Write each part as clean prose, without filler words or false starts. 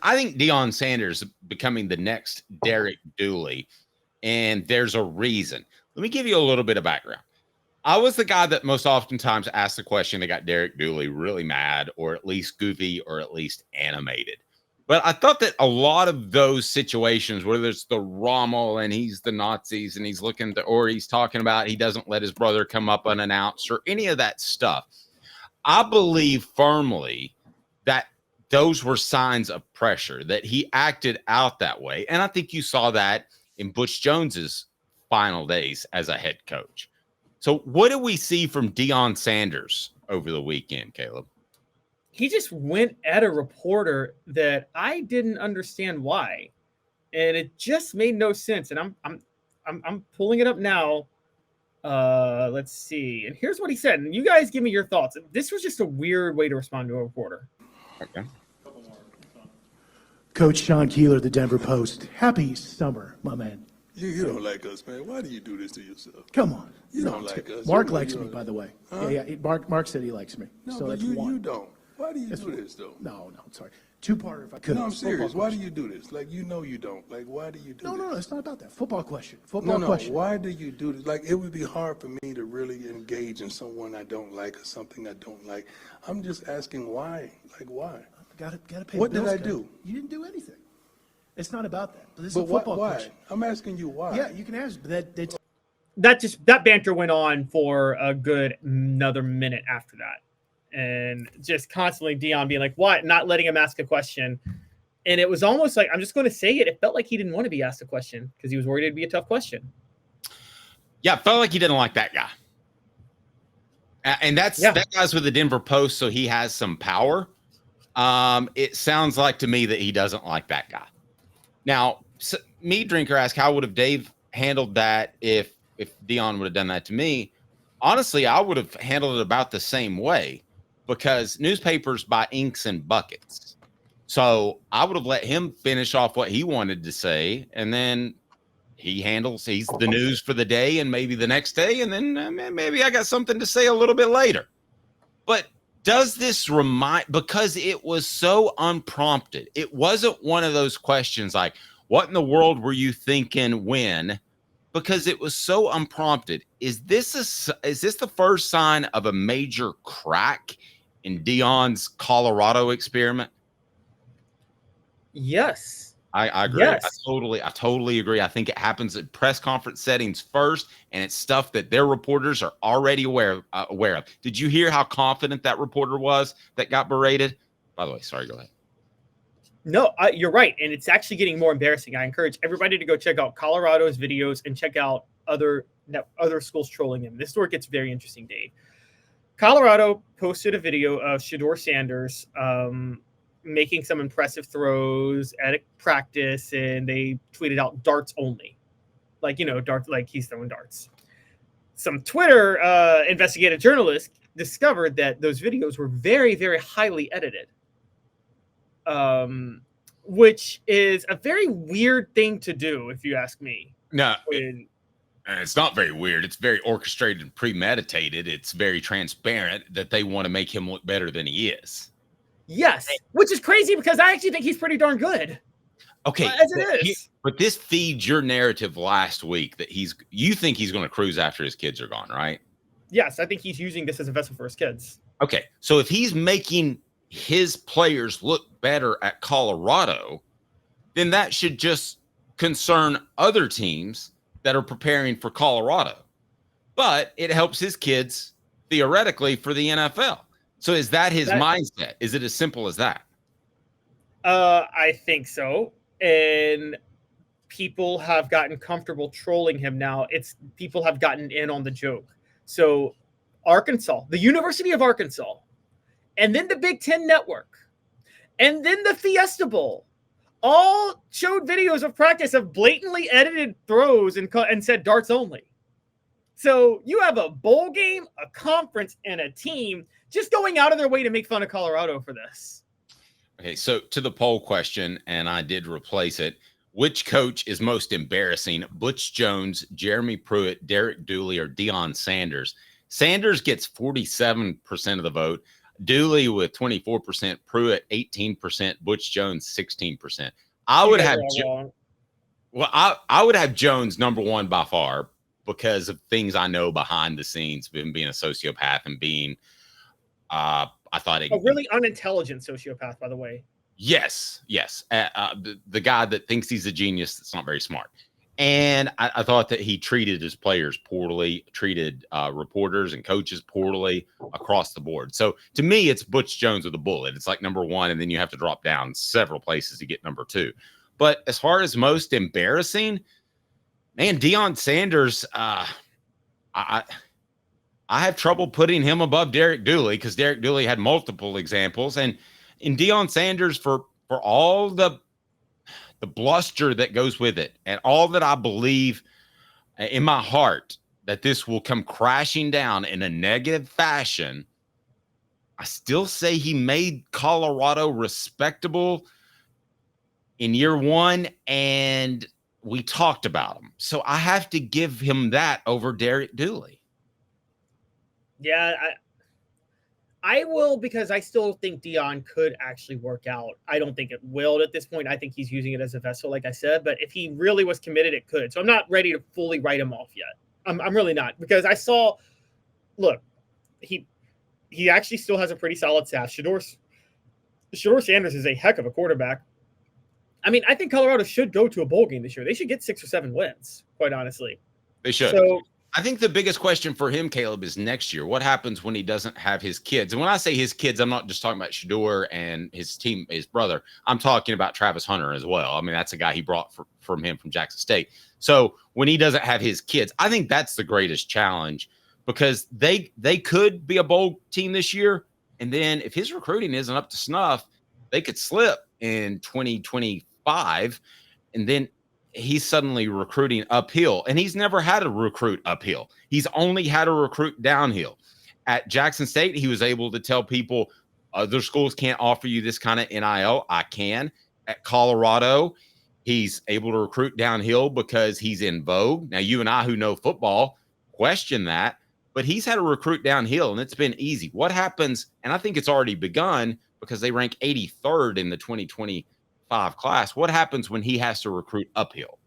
I think Deion Sanders is becoming the next Derek Dooley, and there's a reason. Let me give you a little bit of background. I was the guy that most oftentimes asked the question that got Derek Dooley really mad, or at least goofy, or at least animated. But I thought that a lot of those situations, whether it's the Rommel and he's the Nazis and he's looking to, or he's talking about he doesn't let his brother come up unannounced, or any of that stuff, I believe firmly that those were signs of pressure, that he acted out that way. And I think you saw that in Butch Jones's final days as a head coach. So what did we see from Deion Sanders over the weekend, Caleb? He just went at a reporter that I didn't understand why, and it just made no sense. And I'm pulling it up now. Let's see. And here's what he said. And you guys give me your thoughts. This was just a weird way to respond to a reporter. Okay. Coach Sean Keeler, the Denver Post. Happy summer, my man. You don't like us, man. Why do you do this to yourself? Come on. You don't like us. Mark likes me, by the way. Huh? Yeah. Mark said he likes me. No, so but that's you don't. Why do you that's do this, though? No, I'm sorry. Two-parter if I could. No, I'm serious. Why do you do this? Like, you know you don't. Like, why do you do this? No, it's not about that. Football question. No, why do you do this? Like, it would be hard for me to really engage in someone I don't like or something I don't like. I'm just asking why. Like, why? Gotta pay What bills, did I Coach. do? You didn't do anything. It's not about that. But this But is a football why? question. I'm asking you why. Yeah, you can ask, but that banter went on for a good another minute after that. And just constantly Deion being like, what? Not letting him ask a question. And it was almost like, I'm just going to say it. It felt like he didn't want to be asked a question because he was worried it'd be a tough question. Yeah, it felt like he didn't like that guy. And that guy's with the Denver Post, so he has some power. It sounds like to me that he doesn't like that guy. Now, me drinker asked, how would have Dave handled that if Deion would have done that to me? Honestly, I would have handled it about the same way, because newspapers buy inks and buckets. So I would have let him finish off what he wanted to say, and then he's the news for the day and maybe the next day, and then maybe I got something to say a little bit later. But does this because it was so unprompted. It wasn't one of those questions like, what in the world were you thinking when? Because it was so unprompted. Is this the first sign of a major crack in Deion's Colorado experiment? Yes. I agree. Yes. I totally agree. I think it happens at press conference settings first, and it's stuff that their reporters are already aware of. Did you hear how confident that reporter was that got berated? By the way, sorry, go ahead. No, you're right. And it's actually getting more embarrassing. I encourage everybody to go check out Colorado's videos and check out other schools trolling him. This story gets very interesting, Dave. Colorado posted a video of Sheduer Sanders making some impressive throws at a practice, and they tweeted out darts only. Like, darts, like he's throwing darts. Some Twitter investigative journalists discovered that those videos were very, very highly edited. Which is a very weird thing to do, if you ask me. No, it's not very weird. It's very orchestrated and premeditated. It's very transparent that they want to make him look better than he is. Yes, which is crazy because I actually think he's pretty darn good. Okay, as it is. But this feeds your narrative last week that you think he's going to cruise after his kids are gone, right? Yes, I think he's using this as a vessel for his kids. Okay, so if he's making his players look better at Colorado, then that should just concern other teams that are preparing for Colorado. But it helps his kids theoretically for the NFL. So is that his mindset? Is it as simple as that? I think so. And people have gotten comfortable trolling him now. People have gotten in on the joke. So Arkansas, the University of Arkansas, and then the Big Ten Network, and then the Fiesta Bowl, all showed videos of practice of blatantly edited throws and said darts only. So you have a bowl game, a conference, and a team just going out of their way to make fun of Colorado for this. Okay, so to the poll question, and I did replace it, which coach is most embarrassing? Butch Jones, Jeremy Pruitt, Derek Dooley, or Deion Sanders? Sanders gets 47% of the vote. Dooley with 24%, Pruitt 18%, Butch Jones 16%. I would have I would have Jones number one by far because of things I know behind the scenes, being a sociopath and being I thought a really unintelligent sociopath, by the way. Yes. The guy that thinks he's a genius that's not very smart. And I thought that he treated his players poorly, treated reporters and coaches poorly across the board. So to me, it's Butch Jones with a bullet. It's like number one, and then you have to drop down several places to get number two. But as far as most embarrassing, man, Deion Sanders, I have trouble putting him above Derek Dooley because Derek Dooley had multiple examples. And in Deion Sanders, for all the bluster that goes with it and all that I believe in my heart that this will come crashing down in a negative fashion, I still say he made Colorado respectable in year one, and we talked about him. So I have to give him that over Derek Dooley. Yeah, I will, because I still think Deion could actually work out. I don't think it will at this point. I think he's using it as a vessel, like I said. But if he really was committed, it could. So I'm not ready to fully write him off yet. I'm really not, because I saw, look, he actually still has a pretty solid staff. Sheduer Sanders is a heck of a quarterback. I mean, I think Colorado should go to a bowl game this year. They should get 6 or 7 wins, quite honestly. They should. So I think the biggest question for him, Caleb, is next year. What happens when he doesn't have his kids? And when I say his kids, I'm not just talking about Sheduer and his team, his brother. I'm talking about Travis Hunter as well. I mean, that's a guy he brought from him from Jackson State. So when he doesn't have his kids, I think that's the greatest challenge, because they could be a bowl team this year. And then if his recruiting isn't up to snuff, they could slip in 2025. And then he's suddenly recruiting uphill, and he's never had to recruit uphill. He's only had to recruit downhill. At Jackson State, he was able to tell people other schools can't offer you this kind of NIL. I can. At Colorado, he's able to recruit downhill because he's in vogue. Now, you and I who know football question that, but he's had to recruit downhill, and it's been easy. What happens, and I think it's already begun because they rank 83rd in the 2025 class. What happens when he has to recruit uphill?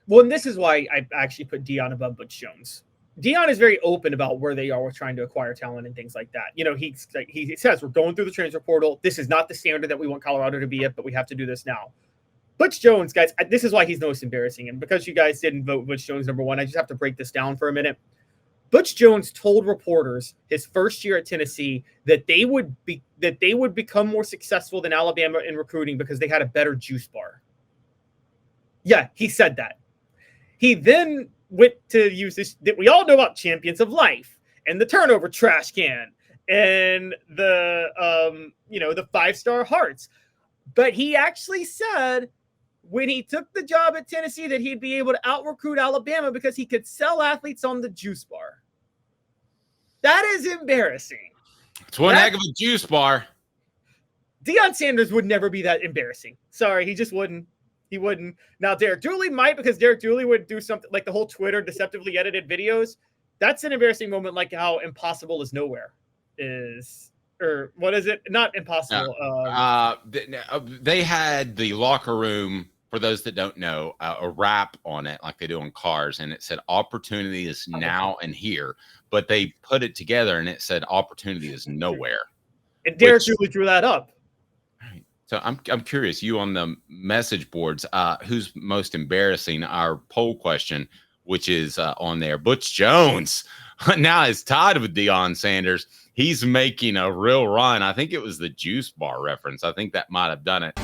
Well, and this is why I actually put Deion above Butch Jones. Deion is very open about where they are with trying to acquire talent and things like that. You know, he says, we're going through the transfer portal. This is not the standard that we want Colorado to be at, but we have to do this now. Butch Jones, guys, this is why he's most embarrassing. And because you guys didn't vote Butch Jones number one, I just have to break this down for a minute. Butch Jones told reporters his first year at Tennessee that they would become more successful than Alabama in recruiting because they had a better juice bar. Yeah, he said that. He then went to use this that we all know about, Champions of Life and the turnover trash can and the the 5-star hearts. But he actually said when he took the job at Tennessee that he'd be able to out-recruit Alabama because he could sell athletes on the juice bar. That is embarrassing. It's one heck of a juice bar. Deion Sanders would never be that embarrassing. Sorry, he just wouldn't. He wouldn't. Now, Derek Dooley might, because Derek Dooley would do something like the whole Twitter deceptively edited videos. That's an embarrassing moment, like how Impossible is Nowhere is. Or what is it? Not Impossible. They had the locker room, for those that don't know, a wrap on it like they do on cars, and it said opportunity is now and here, but they put it together and it said opportunity is nowhere. And Derek Dooley drew that up. Right. So I'm curious, you on the message boards, who's most embarrassing? Our poll question, which is on there, Butch Jones now is tied with Deion Sanders. He's making a real run. I think it was the juice bar reference. I think that might have done it.